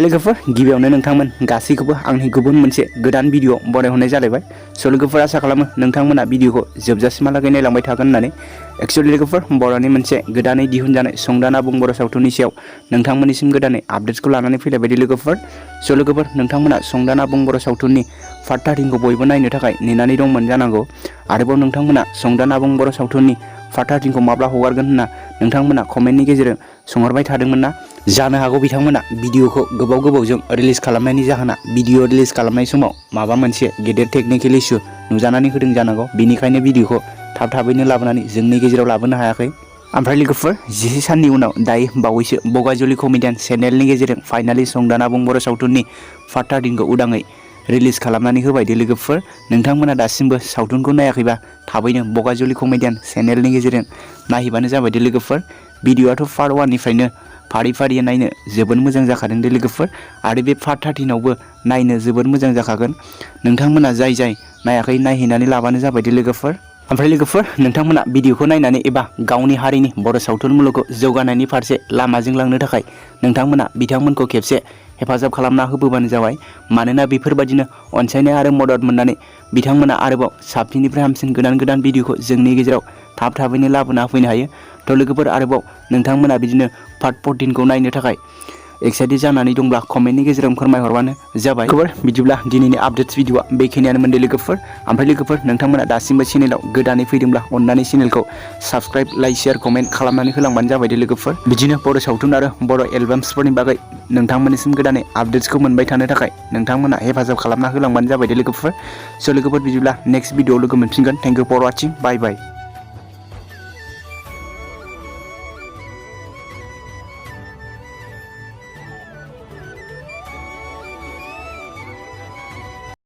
लोगोफोर गिबियावनो नोंथांमोन गासैखौबो आंनि गुबुन मोनसे गोदान भिडिअ बनायहरनाय जालायबाय। स' लोगोफोर आसा खालामो नोंथांमोना भिडिअखौ जोबजासिमहालागै नायलांबाय थागोन होननानै। एक्चुअली लोगोफोर बर'नि मोनसे गोदानै दिहुनजानाय संदान आबुं बर' सावथुननि सायाव नोंथांमोननिसिम गोदानै आपडेट्सखौ लानानै फैलाय बायदि लोगोफोर। स' लोगोफोर नोंथांमोना संदान आबुं बर' सावथुननि पार्ट 13खौ बयबो नायनो थाखाय नेनानै दंमोन जानांगौ। आरोबाव नोंथांमोना संदान आबुं बर' सावथुननि पार्ट 13खौ माब्ला हगारगोन होनना नोंथांमोना कमेन्टनि गेजेरजों सोंहरबाय थादोंमोन ना। जानो हागौ बिथांमोना भिडिअखौ गोबावजों रिलिज खालामनायनि जाहोना भिडिअ रिलिज खालामनाय समाव माबा मोनसे गेदेर टेकनिकेल इस्यु नुजानानै होदों जानांगौ। बेनिखायनो भिडिअखौ थाबैनो लाबोनानै जोंनि गेजेराव लाबोनो हायाखै। ओमफ्राय लोगोफोर 11 साननि उनाव दायो बावैसो बगाजुलि कमेडियान चेनेलनि गेजेरजों फाइनालि संदान आबुं बर' सावथुननि पार्ट 13खौ उदाङै रिलिज खालामनानै होबाय दे लोगोफोर। नोंथांमोना दासिमबो सावथुनखौ नायाखैबा थाबैनो बगाजुलि कमेडियान चेनेलनि गेजेरजों नायहैबानो जाबाय दे लोगोफोर। भिडिअआथ' पार्ट 1 निफ्रायनो फारि नायनो जोबोद मोजां जाखादों दे लोगोफोर। आरो बे पार्ट 13आवबो नायनो जोबोद मोजां जाखागोन। नोंथांमोना जाय नायाखै नायहैनानै लाबानो जाबाय दे लोगोफोर। ओमफ्राय लोगोफोर नोंथांमोना भिडिअखौ नायनानै एबा गावनि हारिनि बर' सावथुन मुलुगखौ जौगानायनि फारसे लामाजों लांनो थाखाय नोंथांमोना बिथांमोनखौ खेबसे हेफाजाब खालामना होबोबानो जाबाय। मानोना बेफोरबायदिनो अनसायनाय आरो मदद मोननानै बिथांमोना आरोबाव साबसिननिफ्राय हामसिन गोदान भिडिअखौ जोंनि गेजेराव थाबैनो लाबोना होफैनो हायो। थ' लोगोफोर आरोबाव नोंथांमोना बिदिनो पार्ट 14खौ नायनो थाखाय एक्साइटेड जानानै दंब्ला कमेन्टनि गेजेरजों फोरमायहरबानो जाबाय। लोगोफोर बिदिब्ला दिनैनि आपडेट्स भिडिअआ बेखिनियानो मोनदे लोगोफोर। ओमफ्राय लोगोफोर नोंथांमोना दासिमबो चेनेलाव गोदानै फैदोंब्ला अननानै चेनेलखौ साबस्क्राइब लाइक शेयार कमेन्ट खालामनानै होलांबानो जाबाय दे लोगोफोर। बिदिनो बर' सावथुन आरो बर' एलबाम्सफोरनि बागै नोंथांमोननिसिम गोदानै आपडेट्सखौ मोनबाय थानो थाखाय नोंथांमोना हेफाजाब खालामना होलांबानो जाबाय दे लोगोफोर। स' लोगोफोर बिदिब्ला नेक्स्ट भिडिअआव लोगो मोनफिनगोन। Thank you for watching. Bye bye.